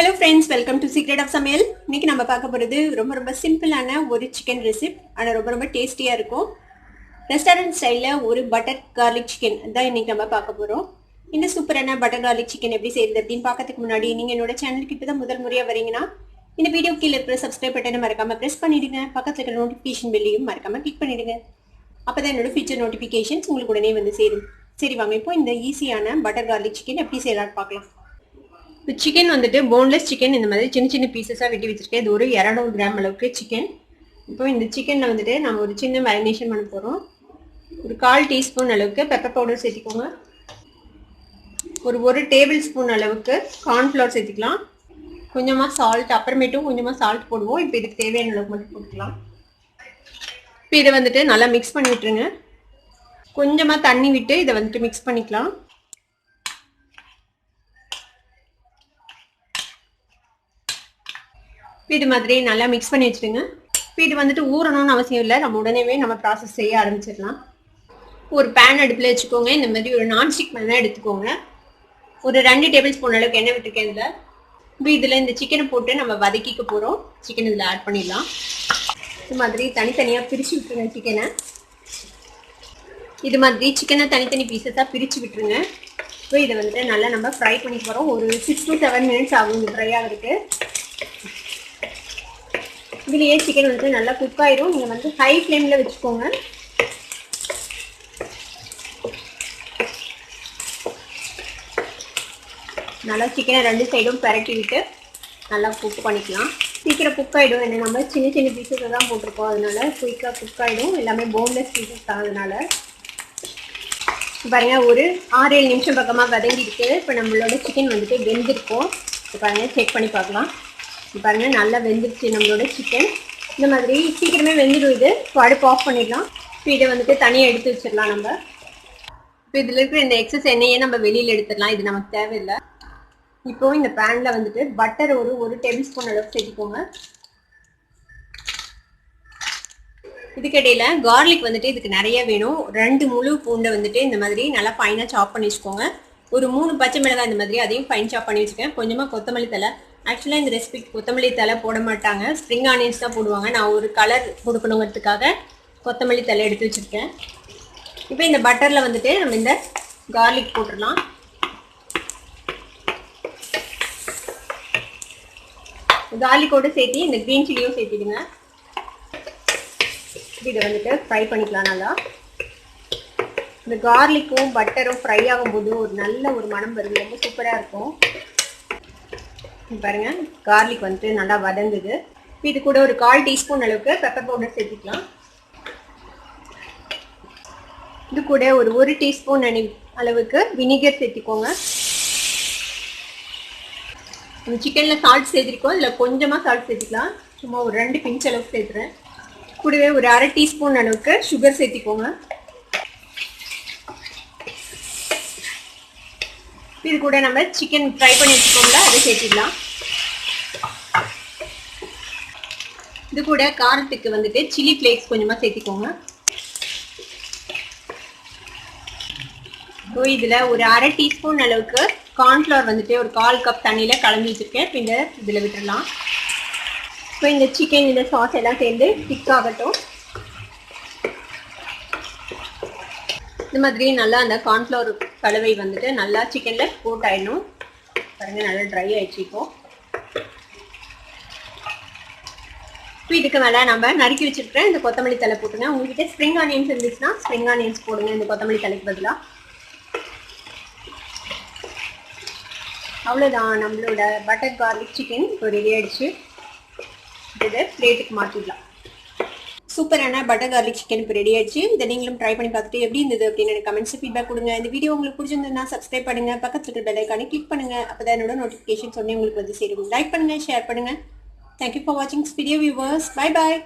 Hello friends, welcome to Secret of Samayal. இன்னைக்கு நம்ம பார்க்க போறது ரொம்ப சிம்பிளான ஒரு chicken recipe. ஆனா ரொம்ப டேஸ்டியா இருக்கும். ரெஸ்டாரன்ட் ஸ்டைல்ல ஒரு பட்டர் garlic chicken தான் இன்னைக்கு நம்ம பார்க்க போறோம். இந்த சூப்பரான பட்டர் garlic chicken எப்படி செய்யறது அப்படினு பார்க்கிறதுக்கு முன்னாடி நீங்க என்னோட சேனலுக்கு இப்பதான் முதல் முறையா வரீங்கனா இந்த வீடியோ கீழ இருக்கிற subscribe பட்டனை மறக்காம press பண்ணிடுங்க. பக்கத்துல இருக்கிற notification bell-ஐயும் மறக்காம click பண்ணிடுங்க. அப்பதான் என்னோட future notifications உங்களுக்கு உடனே வந்து சேரும். சரி வாங்க இப்போ இந்த ஈஸியான பட்டர் garlic chicken எப்படி செய்யலாம்னு பார்க்கலாம். The chicken வந்துட்டு boneless chicken இந்த மாதிரி சின்ன பீசஸா வெட்டி வச்சிருக்கேன். இது ஒரு 200 கிராம் அளவுக்கு chicken. இப்போ இந்த chickenல வந்துட்டு நாம ஒரு சின்ன marination பண்ண போறோம். ஒரு 1/4 டீஸ்பூன் அளவுக்கு pepper powder சேர்த்துக்கோங்க. ஒரு 1 டேபிள்ஸ்பூன் அளவுக்கு corn flour சேர்த்துக்கலாம். கொஞ்சமா salt அப்புறமேட்டும் கொஞ்சமா salt போடுவோம். இப்போ இதுக்கு தேவையான அளவுக்கு மட்டும் போட்டுக்கலாம். இப்போ இத வந்துட்டு நல்லா mix பண்ணி விட்டுருங்க. கொஞ்சமா தண்ணி விட்டு இத வந்துட்டு mix பண்ணிக்கலாம். இது மாதிரி நல்லா mix பண்ணி வச்சிடுங்க. இது வந்துட்டு ஊறணும்னு அவசியம் இல்ல. நம்ம உடனேவே நம்ம process செய்ய ஆரம்பிச்சிடலாம். ஒரு pan அடுப்புல வச்சுக்கோங்க. இந்த மாதிரி ஒரு non stick pan எடுத்துக்கோங்க. ஒரு 2 டேபிள்ஸ்பூன் அளவுக்கு எண்ணெய் விட்டுருக்கேன் இதுல. இதுல இந்த chicken போட்டு நம்ம வதக்கிக்க போறோம். chicken இதுல ஆட் பண்ணிடலாம். இது மாதிரி தனித்தனியா பிரிச்சு விட்டுருங்க chicken. இது மாதிரி chicken தனித்தனி பீசஸா பிரிச்சு விட்டுருங்க. இப்போ இத வந்து நல்லா நம்ம ஃப்ரை பண்ணி போறோம். ஒரு 6 to 7 minutes ஆகும் இது ஃப்ரை ஆகிறதுக்கு. இதுலயே chicken வந்து நல்லா குக் ஆயிடும். நீங்க வந்து ஹை ஃப்ளேம்ல வெச்சுக்கோங்க. நல்லா chicken ரெண்டு சைடும் பரட்டி விட்டு நல்லா குக் பண்ணிக்கலாம். சீக்கிரம் குக் ஆயிடும். ஏன்னா நம்ம சின்ன பீசஸ் தான் போட்டுருக்கோம். அதனால குயிக்கா குக் ஆயிடும். எல்லாமே போன்லெஸ் பீசஸ் தான். அதனால பாருங்க ஒரு 6-7 நிமிஷம் பக்கமா வதங்கி இருக்கு. இப்போ நம்மளோட chicken வந்துட்டு வெந்திருக்கும். பாருங்க செக் பண்ணி பார்க்கலாம். பாருங்க நல்லா வெந்துருச்சு நம்மளோட chicken. இந்த மாதிரி சீக்கிரமே வெந்துடும் இது. அடுப்பு ஆஃப் பண்ணிடலாம். இப்போ இதை வந்துட்டு தனியாக எடுத்து வச்சிடலாம் நம்ம. இப்போ இதில் இருக்கிற இந்த எக்ஸஸ் எண்ணெயை நம்ம வெளியில் எடுத்துடலாம். இது நமக்கு தேவையில்லை. இப்போ இந்த பேன்ல வந்துட்டு பட்டர் ஒரு டேபிள்ஸ்பூன் அளவுக்கு சேர்த்துக்கோங்க. இதுக்கிடையில கார்லிக் வந்துட்டு இதுக்கு நிறைய வேணும். 2 முழு பூண்டை வந்துட்டு இந்த மாதிரி நல்லா ஃபைனாக சாப் பண்ணி வச்சுக்கோங்க. ஒரு 3 பச்சை மிளகாய் இந்த மாதிரி அதையும் ஃபைன் சாப் பண்ணி வச்சுக்கேன். கொஞ்சமாக கொத்தமல்லி தழை. ஆக்சுவலாக இந்த ரெசிபிக்கு கொத்தமல்லி தழை போட மாட்டாங்க. ஸ்ப்ரிங் ஆனியன்ஸ் தான் போடுவாங்க. நான் ஒரு கலர் கொடுக்கணுங்கிறதுக்காக கொத்தமல்லி தழை எடுத்து வச்சுருக்கேன். இப்போ இந்த பட்டரில் வந்துட்டு நம்ம இந்த கார்லிக் போட்டுடலாம். கார்லிக்கோடு சேர்த்து இந்த க்ரீன் சில்லியும் சேர்த்திடுங்க. இதை வந்துட்டு ஃப்ரை பண்ணிக்கலாம் நல்லா. இந்த கார்லிக்கும் பட்டரும் ஃப்ரை ஆகும்போது ஒரு நல்ல ஒரு மனம் வருது. ரொம்ப சூப்பராக இருக்கும். பாருங்க கார்லிக் வந்துட்டு நல்லா வதங்குது. இது கூட ஒரு 1/4 டீஸ்பூன் அளவுக்கு பெப்பர் பவுடர் சேர்த்துக்கலாம். இது கூட ஒரு 1 டீஸ்பூன் அளவுக்கு வினிகர் சேர்த்துக்கோங்க. நம்ம சிக்கன்ல சால்ட் சேர்த்துருக்கோம். இதில் கொஞ்சமாக சால்ட் சேர்த்துக்கலாம். சும்மா ஒரு 2 பிஞ்ச் அளவுக்கு சேர்த்துறேன். கூடவே ஒரு 1/2 டீஸ்பூன் அளவுக்கு சுகர் சேர்த்திக்கோங்க. இது கூட நம்ம சிக்கன் ஃப்ரை பண்ணி வச்சுக்கோங்களா அதை சேர்த்திடலாம். இது கூட காரத்துக்கு வந்துட்டு சில்லி ஃப்ளேக்ஸ் கொஞ்சமாக சேர்த்திக்கோங்க. இதில் ஒரு 1/2 டீஸ்பூன் அளவுக்கு கார்ன்ஃப்ளவர் வந்துட்டு ஒரு 1/4 கப் தண்ணியில் கலந்து வச்சுருக்கேன். இப்போ இந்த இதில் விட்டுடலாம். இப்போ இந்த சிக்கன் இந்த சாஸ் எல்லாம் சேர்ந்து திக் ஆகட்டும். இந்த மாதிரி நல்லா அந்த கார்ன்ஃப்ளவர் கலவை வந்துட்டு நல்லா சிக்கனில் கோட் ஆகிடணும். பாருங்க நல்லா ட்ரை ஆகிடுச்சு. இப்போ இதுக்கு மேலே நம்ம நறுக்கி வச்சுருக்கேன் இந்த கொத்தமல்லி தழை போட்டுங்க. உங்கள்கிட்ட ஸ்ப்ரிங் ஆனியன்ஸ் இருந்துச்சுன்னா ஸ்ப்ரிங் ஆனியன்ஸ் போடுங்க இந்த கொத்தமல்லி தலைக்கு பதிலாக. அவ்வளோதான் நம்மளோட பட்டர் கார்லிக் சிக்கன் இப்போ ரெடி ஆகிடுச்சு. இதை பிளேட்டுக்கு மாற்றிடலாம். சூப்பரான பட்டர் கார்லிக் சிக்கன் இப்போ ரெடி ஆயிடுச்சு. இதை நீங்களும் ட்ரை பண்ணி பார்த்துட்டு எப்படி இருந்தது அப்படின்னு எனக்கு கமெண்ட்ஸ் ஃபீட்பேக் கொடுங்க. இந்த வீடியோ உங்களுக்கு பிடிச்சிருந்ததுன்னா சப்ஸ்கிரைப் பண்ணுங்க. பக்கத்தில் இருக்கிற பெல் ஐகானை கிளிக் பண்ணுங்க. அப்பதான் என்னோட நோட்டிஃபிகேஷன் சொன்னே உங்களுக்கு வந்து சேரும். லைக் பண்ணுங்க, ஷேர் பண்ணுங்க. தேங்க்யூ ஃபார் வாட்சிங் வீடியோ வியூவர்ஸ். Bye bye.